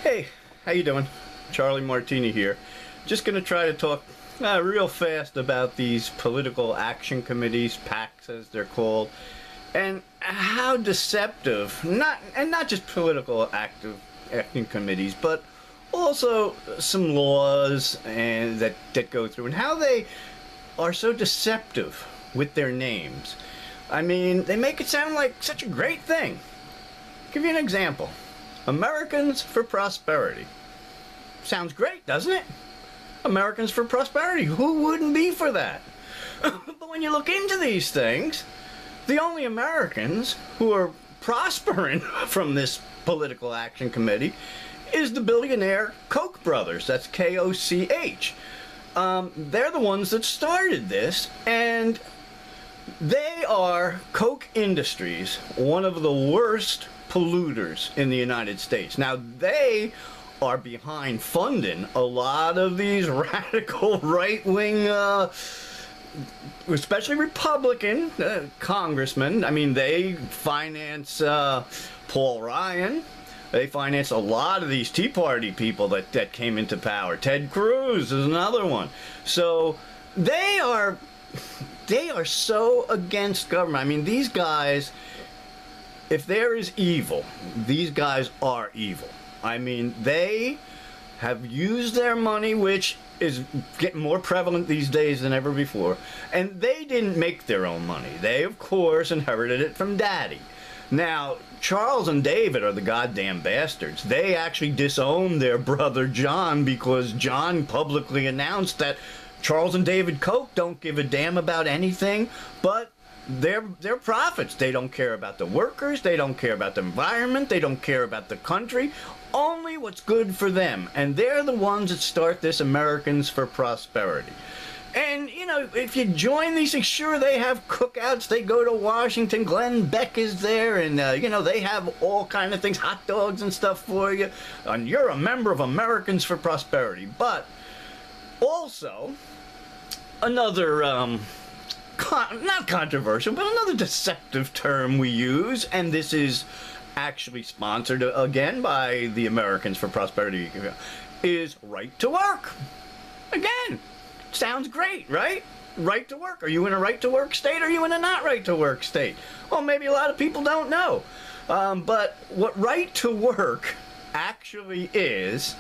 Hey, how you doing? Charlie Martini here. Just gonna try to talk real fast about these political action committees, PACs as they're called, and how deceptive, not just political action committees, but also some laws and that go through, and how they are so deceptive with their names. I mean, they make it sound like such a great thing. I'll give you an example. Americans for Prosperity. Sounds great, doesn't it? Americans for Prosperity. Who wouldn't be for that? But when you look into these things, the only Americans who are prospering from this political action committee is the billionaire Koch brothers. That's K-O-C-H. They're the ones that started this, and they are, Koch Industries, one of the worst polluters in the United States. Now, they are behind funding a lot of these radical right-wing, especially Republican congressmen. I mean, they finance Paul Ryan. They finance a lot of these Tea Party people that came into power. Ted Cruz is another one. So they are so against government. I mean, these guys, if there is evil, these guys are evil. I mean, they have used their money, which is getting more prevalent these days than ever before, and they didn't make their own money. They, of course, inherited it from Daddy. Now, Charles and David are the goddamn bastards. They actually disowned their brother John because John publicly announced that Charles and David Koch don't give a damn about anything but their profits. They don't care about the workers. They don't care about the environment. They don't care about the country. Only what's good for them. And they're the ones that start this Americans for Prosperity. And, you know, if you join these things, sure, they have cookouts. They go to Washington. Glenn Beck is there. And, you know, they have all kind of things, hot dogs and stuff for you. And you're a member of Americans for Prosperity. But also, another, not controversial, but another deceptive term we use, and this is actually sponsored again by the Americans for Prosperity, is right to work. Again, sounds great, right? Right to work. Are you in a right to work state, or are you in a not right to work state? Well, maybe a lot of people don't know. But what right to work actually is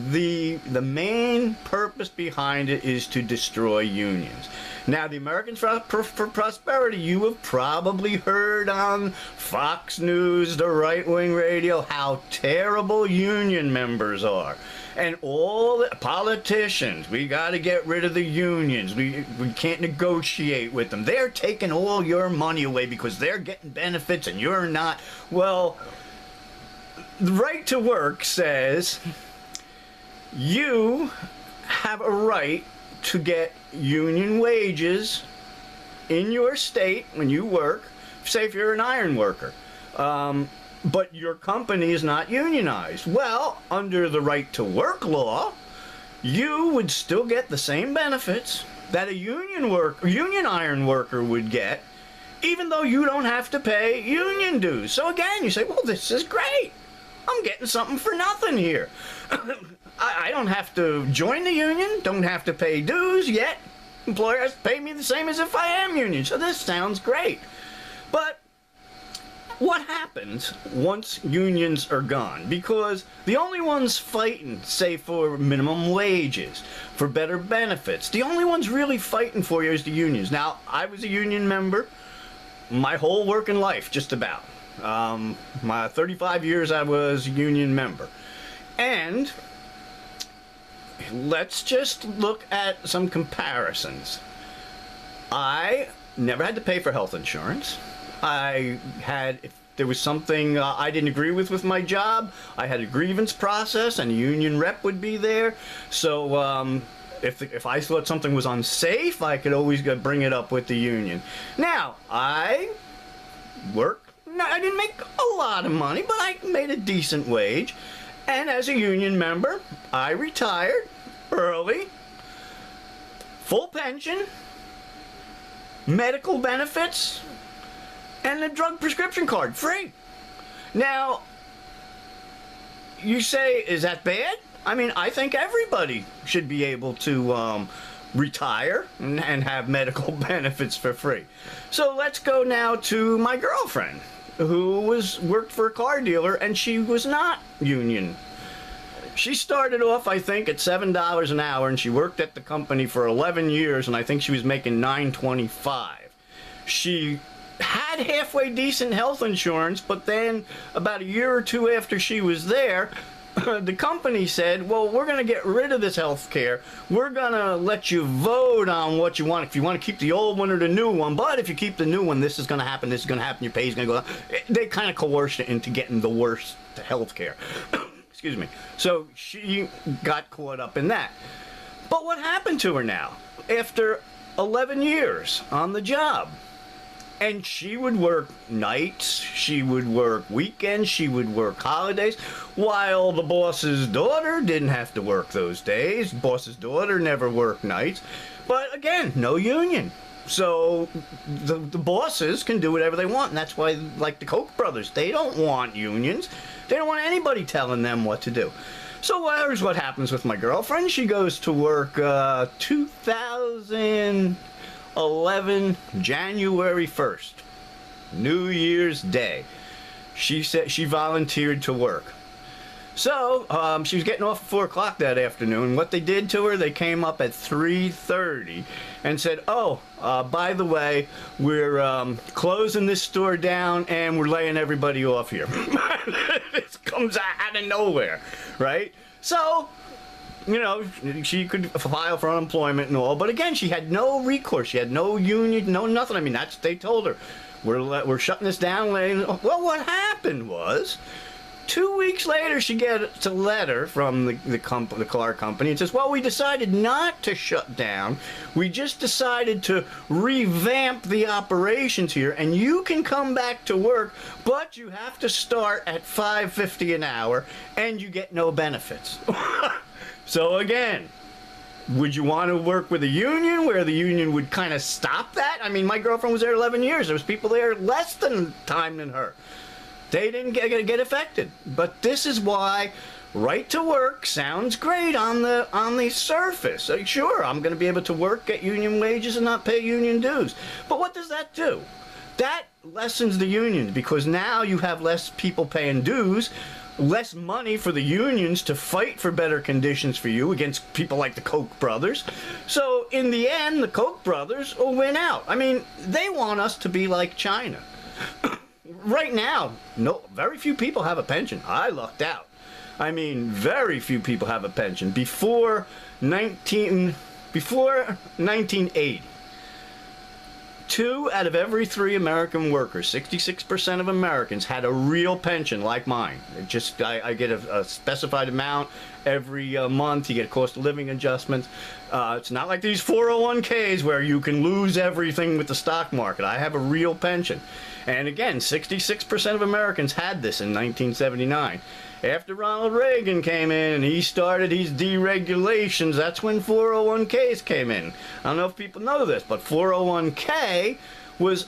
the main purpose behind it is to destroy unions. Now, the Americans for Prosperity, you have probably heard on Fox News, the right-wing radio, how terrible union members are. And all the politicians, we got to get rid of the unions. We can't negotiate with them. They're taking all your money away because they're getting benefits and you're not. Well, the right to work says you have a right to get union wages in your state when you work, say if you're an iron worker, but your company is not unionized. Well, under the right to work law, you would still get the same benefits that a union iron worker would get, even though you don't have to pay union dues. So again, you say, well, this is great. I'm getting something for nothing here. I don't have to join the union, don't have to pay dues, yet employers pay me the same as if I am union. So this sounds great. But what happens once unions are gone? Because the only ones fighting, say, for minimum wages, for better benefits, the only ones really fighting for you is the unions. Now, I was a union member my whole working life, just about. My 35 years I was a union member. And let's just look at some comparisons. I never had to pay for health insurance. If there was something I didn't agree with my job, I had a grievance process and a union rep would be there. So if I thought something was unsafe, I could always go bring it up with the union. Now, I didn't make a lot of money, but I made a decent wage. And as a union member, I retired early, full pension, medical benefits, and a drug prescription card, free. Now, you say, is that bad? I mean, I think everybody should be able to retire and have medical benefits for free. So let's go now to my girlfriend, who worked for a car dealer, and she was not union. She started off, I think, at $7 an hour, and she worked at the company for 11 years, and I think she was making $9.25. She had halfway decent health insurance, but then about a year or two after she was there, the company said, well, we're going to get rid of this health care. We're going to let you vote on what you want, if you want to keep the old one or the new one. But if you keep the new one, this is going to happen, this is going to happen, your pay is going to go down. They kind of coerced it into getting the worst health care. Excuse me. So she got caught up in that. But what happened to her now? After 11 years on the job, and she would work nights, she would work weekends, she would work holidays, while the boss's daughter didn't have to work those days. Boss's daughter never worked nights. But again, no union. So the bosses can do whatever they want, and that's why, like the Koch brothers, they don't want unions. They don't want anybody telling them what to do. So here's what happens with my girlfriend. She goes to work 2011, January 1st, New Year's Day. She said she volunteered to work. So she was getting off at 4 o'clock that afternoon. What they did to her, they came up at 3:30 and said, oh, by the way, we're closing this store down and we're laying everybody off here. This comes out of nowhere, right? So, you know, she could file for unemployment and all, but again, she had no recourse. She had no union, no nothing. I mean, that's what they told her. We're shutting this down. Well, what happened was, 2 weeks later, she gets a letter from the car company. It says, well, we decided not to shut down. We just decided to revamp the operations here, and you can come back to work, but you have to start at $5.50 an hour, and you get no benefits. So again, would you want to work with a union where the union would kind of stop that? I mean, my girlfriend was there 11 years. There was people there less time than her. They didn't get affected. But this is why right to work sounds great on the surface. Like, sure, I'm going to be able to work, get union wages, and not pay union dues. But what does that do? That lessens the unions, because now you have less people paying dues, less money for the unions to fight for better conditions for you against people like the Koch brothers. So in the end, the Koch brothers will win out. I mean, they want us to be like China. Right now, very few people have a pension. I lucked out. I mean, very few people have a pension. Before 1980, 2 out of every 3 American workers, 66% of Americans, had a real pension like mine. I get a specified amount every month. You get cost of living adjustments. It's not like these 401ks where you can lose everything with the stock market. I have a real pension. And again, 66% of Americans had this in 1979. After Ronald Reagan came in and he started his deregulations, that's when 401ks came in. I don't know if people know this, but 401k was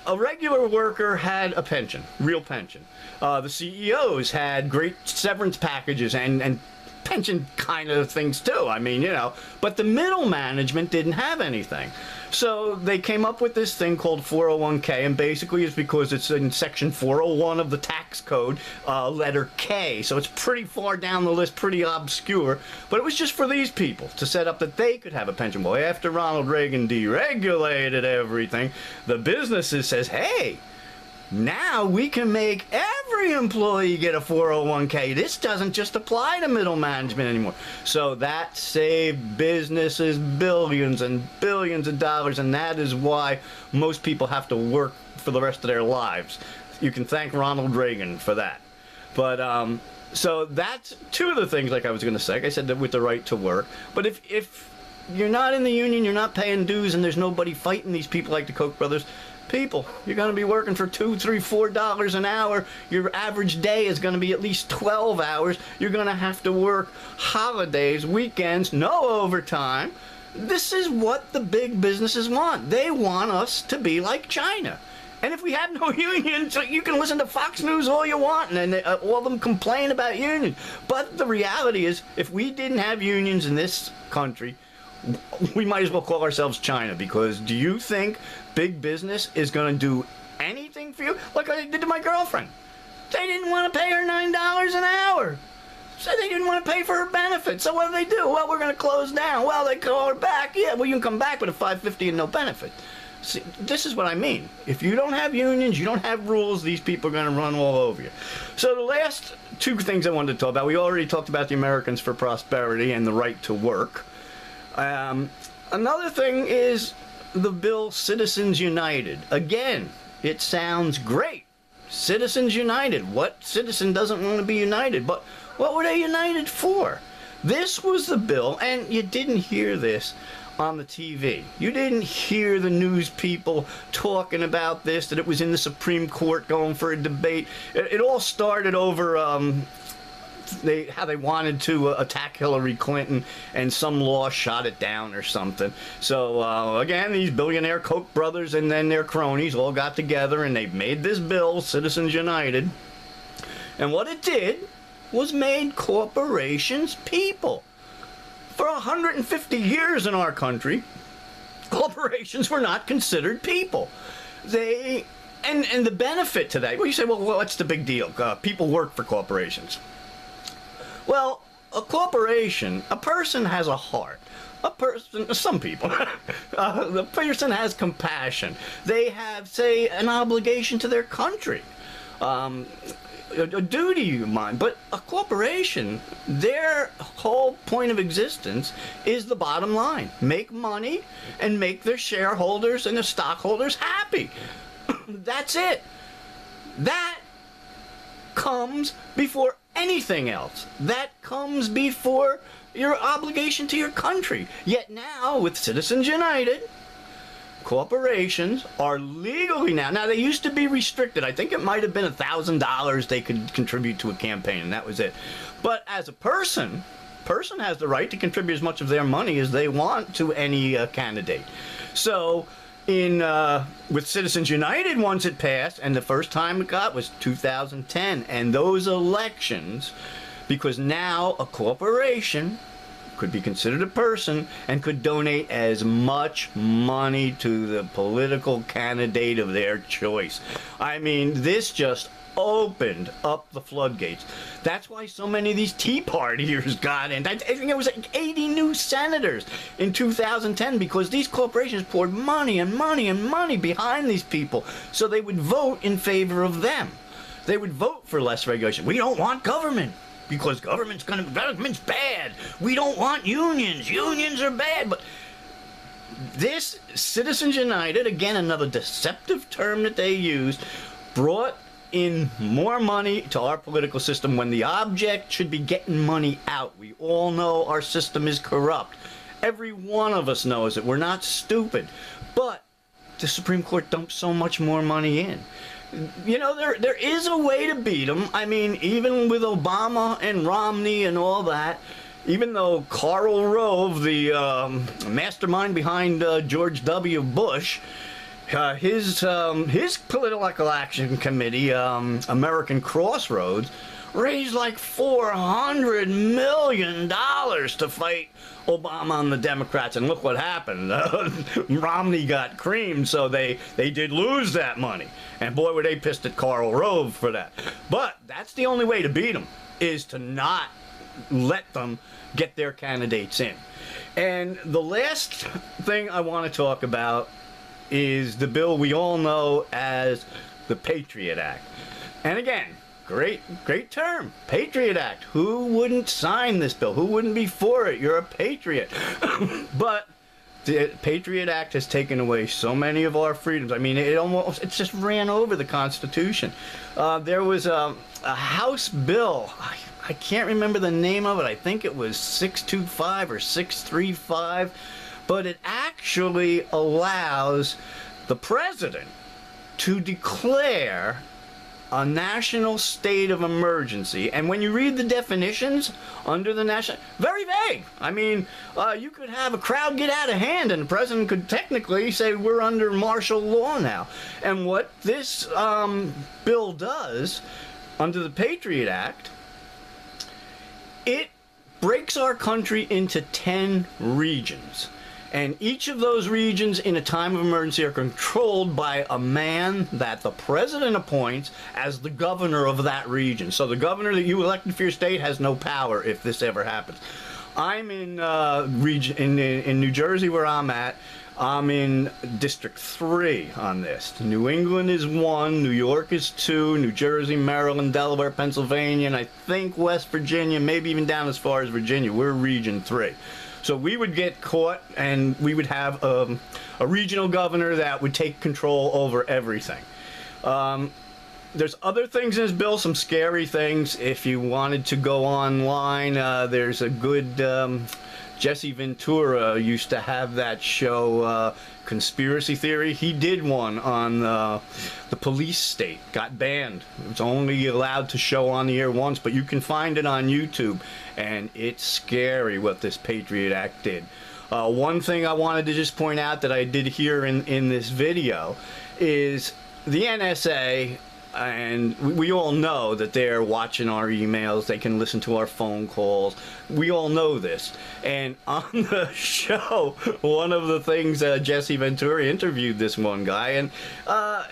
a regular worker had a pension, real pension. The CEOs had great severance packages and pension kind of things too. I mean, you know, but the middle management didn't have anything. So they came up with this thing called 401k, and basically it's because it's in section 401 of the tax code, letter K. So it's pretty far down the list, pretty obscure. But it was just for these people to set up that they could have a pension. Well, after Ronald Reagan deregulated everything, the businesses says, hey, now we can make every employee get a 401k. This doesn't just apply to middle management anymore. So that saved businesses billions and billions of dollars, and that is why most people have to work for the rest of their lives. You can thank Ronald Reagan for that. But so that's 2 of the things, like I was going to say. Like I said, that with the right to work. But if you're not in the union, you're not paying dues, and there's nobody fighting these people like the Koch brothers, people, you're going to be working for $2, $3, $4 an hour. Your average day is going to be at least 12 hours. You're going to have to work holidays, weekends, no overtime. This is what the big businesses want. They want us to be like China. And if we have no unions, you can listen to Fox News all you want, and all of them complain about unions. But the reality is, if we didn't have unions in this country, we might as well call ourselves China, because do you think big business is going to do anything for you? Like I did to my girlfriend. They didn't want to pay her $9 an hour. So they didn't want to pay for her benefits. So what do? Well, we're going to close down. Well, they call her back. Yeah, well, you can come back with a $5.50 and no benefit. See, this is what I mean. If you don't have unions, you don't have rules, these people are going to run all over you. So the last two things I wanted to talk about, we already talked about the Americans for Prosperity and the right to work. Another thing is the bill Citizens United. Again, it sounds great. Citizens United. What citizen doesn't want to be united? But what were they united for? This was the bill, and you didn't hear this on the TV. You didn't hear the news people talking about this, that it was in the Supreme Court going for a debate. It all started over how they wanted to attack Hillary Clinton, and some law shot it down or something. So again, these billionaire Koch brothers and then their cronies all got together and they made this bill, Citizens United. And what it did was made corporations people. For 150 years in our country, corporations were not considered people. And the benefit to that, well, you say, well, what's the big deal? People work for corporations. Well, a corporation, a person has a heart. Some people, the person has compassion. They have, say, an obligation to their country. A duty of mine, but a corporation, their whole point of existence is the bottom line. Make money and make their shareholders and their stockholders happy. That's it. That comes before anything else. That comes before your obligation to your country. Yet now, with Citizens United, corporations are legally now they used to be restricted. I think it might have been $1,000 they could contribute to a campaign, and that was it. But as a person has the right to contribute as much of their money as they want to any candidate. So with Citizens United, once it passed, and the first time it got was 2010, and those elections, because now a corporation could be considered a person and could donate as much money to the political candidate of their choice. I mean, this just opened up the floodgates. That's why so many of these Tea Partiers got in. I think it was like 80 new senators in 2010, because these corporations poured money and money and money behind these people so they would vote in favor of them. They would vote for less regulation. We don't want government, because government's bad. We don't want unions. Unions are bad. But this Citizens United, again, another deceptive term that they used, brought in more money to our political system when the object should be getting money out. We all know our system is corrupt. Every one of us knows it. We're not stupid. But the Supreme Court dumped so much more money in. You know, there is a way to beat them. I mean, even with Obama and Romney and all that, even though Karl Rove, the mastermind behind George W. Bush, his political action committee, American Crossroads, raised like $400 million to fight Obama and the Democrats, and look what happened. Romney got creamed, so they did lose that money. And boy, were they pissed at Karl Rove for that. But that's the only way to beat them, is to not let them get their candidates in. And the last thing I want to talk about is the bill we all know as the Patriot Act. And again, great term, Patriot Act. Who wouldn't sign this bill? Who wouldn't be for it? You're a patriot. But the Patriot Act has taken away so many of our freedoms. I mean, it just ran over the Constitution. There was a House bill. I can't remember the name of it. I think it was 625 or 635. But it actually allows the president to declare a national state of emergency, and when you read the definitions under the national, very vague. I mean, you could have a crowd get out of hand and the president could technically say we're under martial law now. And what this bill does under the Patriot Act, it breaks our country into 10 regions. And each of those regions in a time of emergency are controlled by a man that the president appoints as the governor of that region. So the governor that you elected for your state has no power if this ever happens. I'm in in New Jersey where I'm at. I'm in District 3 on this. New England is 1, New York is 2, New Jersey, Maryland, Delaware, Pennsylvania, and I think West Virginia, maybe even down as far as Virginia. We're Region 3. So we would get caught and we would have a regional governor that would take control over everything. There's other things in this bill, some scary things. If you wanted to go online, there's a good... Jesse Ventura used to have that show, Conspiracy Theory. He did one on the police state. Got banned. It was only allowed to show on the air once, but you can find it on YouTube. And it's scary what this Patriot Act did. One thing I wanted to just point out that I did here in this video is the NSA, and we all know that they're watching our emails, they can listen to our phone calls, we all know this. And on the show, one of the things Jesse Ventura interviewed this one guy, and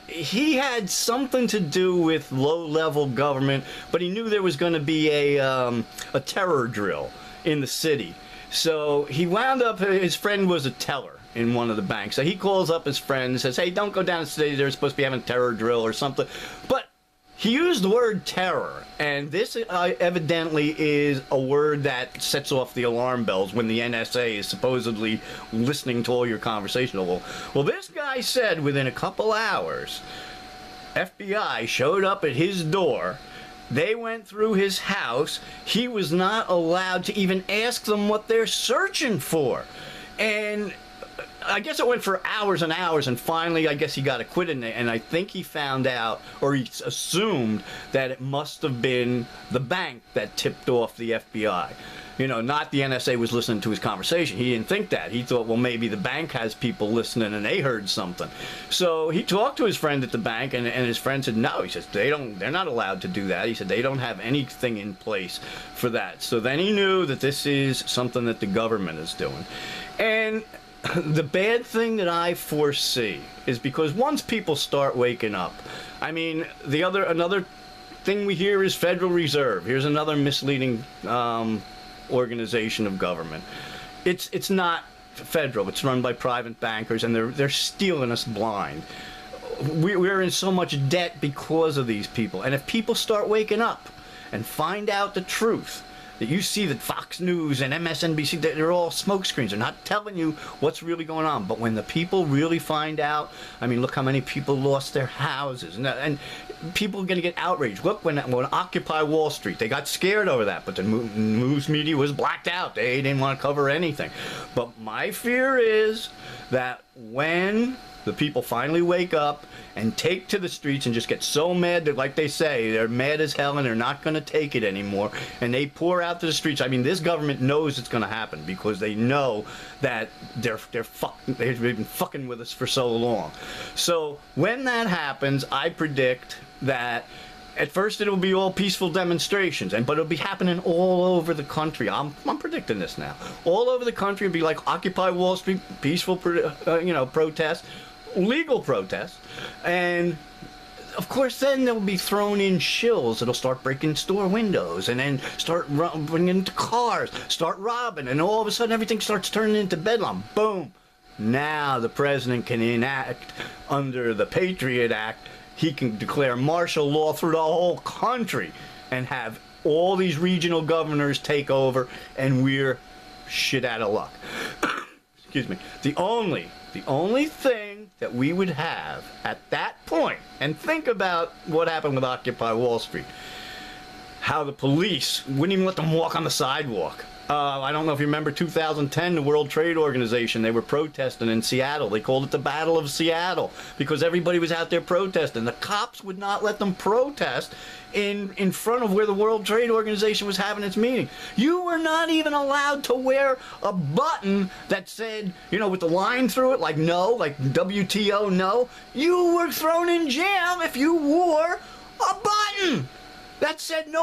he had something to do with low-level government, but he knew there was going to be a terror drill in the city. So he wound up, his friend was a teller in one of the banks. So he calls up his friend and says, hey, don't go down to the city, they're supposed to be having a terror drill or something. But he used the word terror, and this evidently is a word that sets off the alarm bells when the NSA is supposedly listening to all your conversation. Well, this guy said within a couple hours, FBI showed up at his door. They went through his house. He was not allowed to even ask them what they're searching for. And I guess it went for hours and hours, and finally I guess he got acquitted, and I think he found out, or he assumed, that it must have been the bank that tipped off the FBI. You know, not the NSA was listening to his conversation. He didn't think that. He thought, well, maybe the bank has people listening and they heard something. So he talked to his friend at the bank, and his friend said, no. He says, they're not allowed to do that. He said, they don't have anything in place for that. So then he knew that this is something that the government is doing. And the bad thing that I foresee is because once people start waking up, I mean, another thing we hear is Federal Reserve. Here's another misleading organization of government. It's not federal. It's run by private bankers, and they're stealing us blind. We're in so much debt because of these people. And if people start waking up and find out the truth, that you see that Fox News and MSNBC, they're all smokescreens. They're not telling you what's really going on. But when the people really find out, I mean, look how many people lost their houses. And people are going to get outraged. Look, when Occupy Wall Street, they got scared over that. But the news media was blacked out. They didn't want to cover anything. But my fear is that when the people finally wake up and take to the streets and just get so mad that, like they say, they're mad as hell and they're not going to take it anymore, and they pour out to the streets. I mean, this government knows it's going to happen because they know that they've been fucking with us for so long. So when that happens, I predict that at first it'll be all peaceful demonstrations, but it'll be happening all over the country. I'm predicting this now. All over the country, it'll be like Occupy Wall Street, peaceful, protests, legal protests, and of course then they'll be thrown in shills that'll start breaking store windows and then start bringing into cars, start robbing, and all of a sudden everything starts turning into bedlam. Boom! Now the president can enact under the Patriot Act. He can declare martial law through the whole country and have all these regional governors take over, and we're shit out of luck. Excuse me. The only thing that we would have at that point, and think about what happened with Occupy Wall Street, how the police wouldn't even let them walk on the sidewalk. I don't know if you remember 2010, the World Trade Organization, they were protesting in Seattle. They called it the Battle of Seattle because everybody was out there protesting. The cops would not let them protest in front of where the World Trade Organization was having its meeting. You were not even allowed to wear a button that said, you know, with the line through it, like no, like WTO, no. You were thrown in jail if you wore a button that said no.